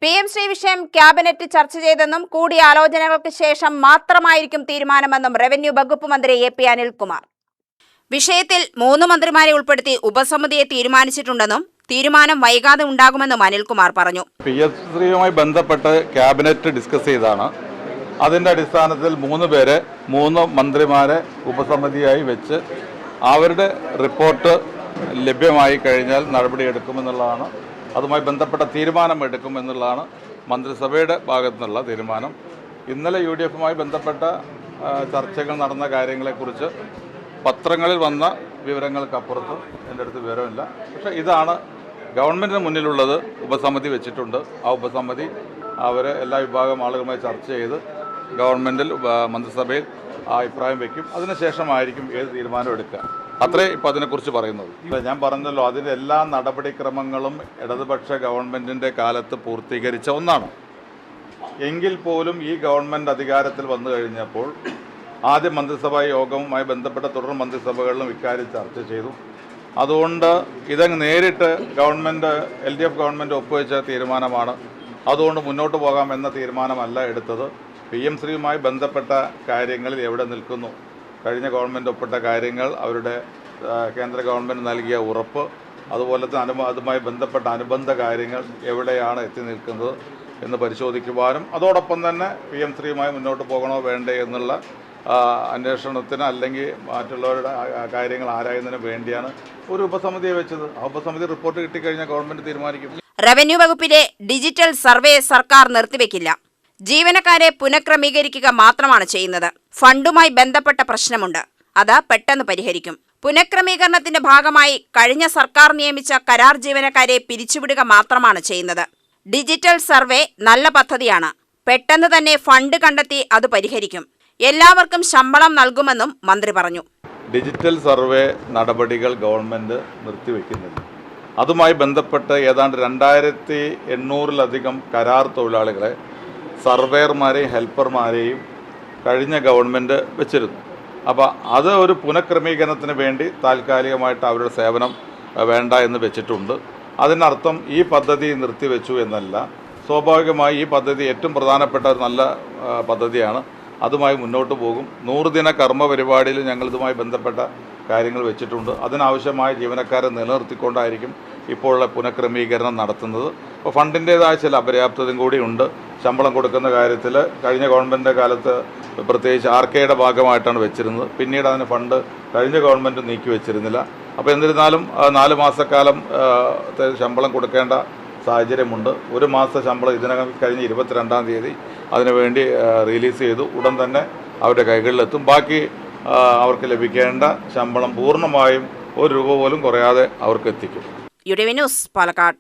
PMC വിഷയം cabinet ചർച്ച ചെയ്തെന്നും കൂടിയാലോചനകൾക്ക് ശേഷം മാത്രമായിരിക്കും തീരുമാനമെന്നും റവന്യൂ വകുപ്പ് മന്ത്രി AP അനിൽകുമാർ. വിഷയത്തിൽ 3 മന്ത്രിമാരെ ഉൾപ്പെടുത്തി ഉപസമിതിയെ തീരുമാനിച്ചിട്ടുണ്ടെന്നും തീരുമാനം വൈകാതെ ഉണ്ടാകുമെന്നും അനിൽകുമാർ പറഞ്ഞു. PMCയുമായി ബന്ധപ്പെട്ട് ക്യാബിനറ്റ് ഡിസ്കസ് ചെയ്താണ്. അതിന്റെ അടിസ്ഥാനത്തിൽ 3 പേരെ 3 മന്ത്രിമാരെ ഉപസമിതിയായി വെച്ച് അവരുടെ റിപ്പോർട്ട് ലഭ്യമായി കഴിഞ്ഞാൽ നടപടിയെടുക്കുമെന്നുള്ളതാണ്. അതുമായി ബന്ധപ്പെട്ട തീരുമാനമെടുക്കുമെന്നുള്ളതാണ് മന്ത്രിസഭയുടെ ഭാഗത്തു നിന്നുള്ള തീരുമാനം. ഇന്നലെ UDFുമായി ബന്ധപ്പെട്ട ചർച്ചകൾ നടന്ന കാര്യങ്ങളെക്കുറിച്ച് പത്രങ്ങളിൽ വന്ന വിവരങ്ങൾക്കപ്പുറത്ത് എൻ്റെ അടുത്ത് വിവരമില്ല. പക്ഷേ ഇതാണ് ഗവൺമെൻറ്റിന് മുന്നിലുള്ളത്. ഉപസമിതി വെച്ചിട്ടുണ്ട്. ആ ഉപസമിതി അവർ എല്ലാ വിഭാഗം ആളുകളുമായി ചർച്ച ചെയ്ത് ഗവൺമെൻറ്റിൽ മന്ത്രിസഭയിൽ ആ അഭിപ്രായം വയ്ക്കും. അതിനുശേഷമായിരിക്കും ഏത് തീരുമാനം എടുക്കുക. അത്രേ ഇപ്പോൾ അതിനെക്കുറിച്ച് പറയുന്നത്. ഞാൻ പറഞ്ഞല്ലോ, അതിൻ്റെ എല്ലാ നടപടിക്രമങ്ങളും ഇടതുപക്ഷ ഗവൺമെൻറ്റിൻ്റെ കാലത്ത് പൂർത്തീകരിച്ച ഒന്നാണ്. എങ്കിൽ പോലും ഈ ഗവൺമെൻറ് അധികാരത്തിൽ വന്നു കഴിഞ്ഞപ്പോൾ ആദ്യ മന്ത്രിസഭാ യോഗവുമായി ബന്ധപ്പെട്ട തുടർ മന്ത്രിസഭകളിലും ഇക്കാര്യം ചർച്ച ചെയ്തു. അതുകൊണ്ട് ഇതങ്ങ് നേരിട്ട് ഗവൺമെൻറ് LDF ഗവൺമെൻറ് ഒപ്പുവെച്ച തീരുമാനമാണ്. അതുകൊണ്ട് മുന്നോട്ട് പോകാം എന്ന തീരുമാനമല്ല എടുത്തത്. PMCയുമായി ബന്ധപ്പെട്ട കാര്യങ്ങളിൽ എവിടെ നിൽക്കുന്നു, കഴിഞ്ഞ ഗവൺമെൻറ് ഒപ്പിട്ട കാര്യങ്ങൾ, അവരുടെ കേന്ദ്ര ഗവൺമെൻറ് നൽകിയ ഉറപ്പ്, അതുപോലെ തന്നെ അതുമായി ബന്ധപ്പെട്ട അനുബന്ധ കാര്യങ്ങൾ എവിടെയാണ് എത്തി നിൽക്കുന്നത് എന്ന് പരിശോധിക്കുവാനും അതോടൊപ്പം തന്നെ PMCയുമായി മുന്നോട്ട് പോകണോ വേണ്ടേ എന്നുള്ള അന്വേഷണത്തിന് അല്ലെങ്കിൽ മറ്റുള്ളവരുടെ കാര്യങ്ങൾ ആരായുന്നതിന് വേണ്ടിയാണ് ഒരു ഉപസമിതിയെ വെച്ചത്. ആ ഉപസമിതി റിപ്പോർട്ട് കിട്ടിക്കഴിഞ്ഞാൽ ഗവൺമെൻറ് തീരുമാനിക്കും. റവന്യൂ വകുപ്പിലെ ഡിജിറ്റൽ സർവേ സർക്കാർ നിർത്തിവെക്കില്ല. ജീവനക്കാരെ പുനഃക്രമീകരിക്കുക മാത്രമാണ് ചെയ്യുന്നത്. ഫണ്ടുമായി ബന്ധപ്പെട്ട പ്രശ്നമുണ്ട്, അത് പെട്ടെന്ന് പരിഹരിക്കും. പുനഃക്രമീകരണത്തിന്റെ ഭാഗമായി കഴിഞ്ഞ സർക്കാർ നിയമിച്ച കരാർ ജീവനക്കാരെ പിരിച്ചുവിടുക മാത്രമാണ് ചെയ്യുന്നത്. ഡിജിറ്റൽ സർവേ നല്ല പദ്ധതിയാണ്. പെട്ടെന്ന് തന്നെ ഫണ്ട് കണ്ടെത്തി അത് പരിഹരിക്കും. എല്ലാവർക്കും ശമ്പളം നൽകുമെന്നും മന്ത്രി പറഞ്ഞു. ഡിജിറ്റൽ സർവേ നടപടികൾ ഗവൺമെൻറ് നിർത്തിവെക്കുന്നില്ല. അതുമായി ബന്ധപ്പെട്ട് ഏതാണ്ട് 2800-ലധികം കരാർ തൊഴിലാളികളെ സർവേയർമാരെയും ഹെൽപ്പർമാരെയും കഴിഞ്ഞ ഗവൺമെൻറ് വെച്ചിരുന്നു. അപ്പോൾ അത് ഒരു പുനഃക്രമീകരണത്തിന് വേണ്ടി താൽക്കാലികമായിട്ട് അവരുടെ സേവനം വേണ്ട എന്ന് വെച്ചിട്ടുണ്ട്. അതിനർത്ഥം ഈ പദ്ധതി നിർത്തിവെച്ചു എന്നല്ല. സ്വാഭാവികമായി ഈ പദ്ധതി ഏറ്റവും പ്രധാനപ്പെട്ട ഒരു നല്ല പദ്ധതിയാണ്. അതുമായി മുന്നോട്ട് പോകും. 100 ദിന കർമ്മ പരിപാടിയിൽ ഞങ്ങൾ ഇതുമായി ബന്ധപ്പെട്ട കാര്യങ്ങൾ വെച്ചിട്ടുണ്ട്. അതിനാവശ്യമായ ജീവനക്കാരെ നിലനിർത്തിക്കൊണ്ടായിരിക്കും ഇപ്പോഴുള്ള പുനഃക്രമീകരണം നടത്തുന്നത്. അപ്പോൾ ഫണ്ടിൻ്റേതായ ചില അപര്യാപ്തതയും കൂടിയുണ്ട്. ശമ്പളം കൊടുക്കുന്ന കാര്യത്തിൽ കഴിഞ്ഞ ഗവൺമെൻറ്റിൻ്റെ കാലത്ത് പ്രത്യേകിച്ച് RKയുടെ ഭാഗമായിട്ടാണ് വെച്ചിരുന്നത്. പിന്നീട് അതിന് ഫണ്ട് കഴിഞ്ഞ ഗവൺമെൻറ് നീക്കി വെച്ചിരുന്നില്ല. അപ്പോൾ എന്നിരുന്നാലും 4 മാസക്കാലം ശമ്പളം കൊടുക്കേണ്ട സാഹചര്യമുണ്ട്. 1 മാസത്തെ ശമ്പളം ഇതിനകം കഴിഞ്ഞ 22-ാം തീയതി അതിനുവേണ്ടി റിലീസ് ചെയ്തു. ഉടൻ തന്നെ അവരുടെ കൈകളിലെത്തും. ബാക്കി അവർക്ക് ലഭിക്കേണ്ട ശമ്പളം പൂർണ്ണമായും 1 രൂപ പോലും കുറയാതെ അവർക്ക് എത്തിക്കും. UTV news, Palakkad.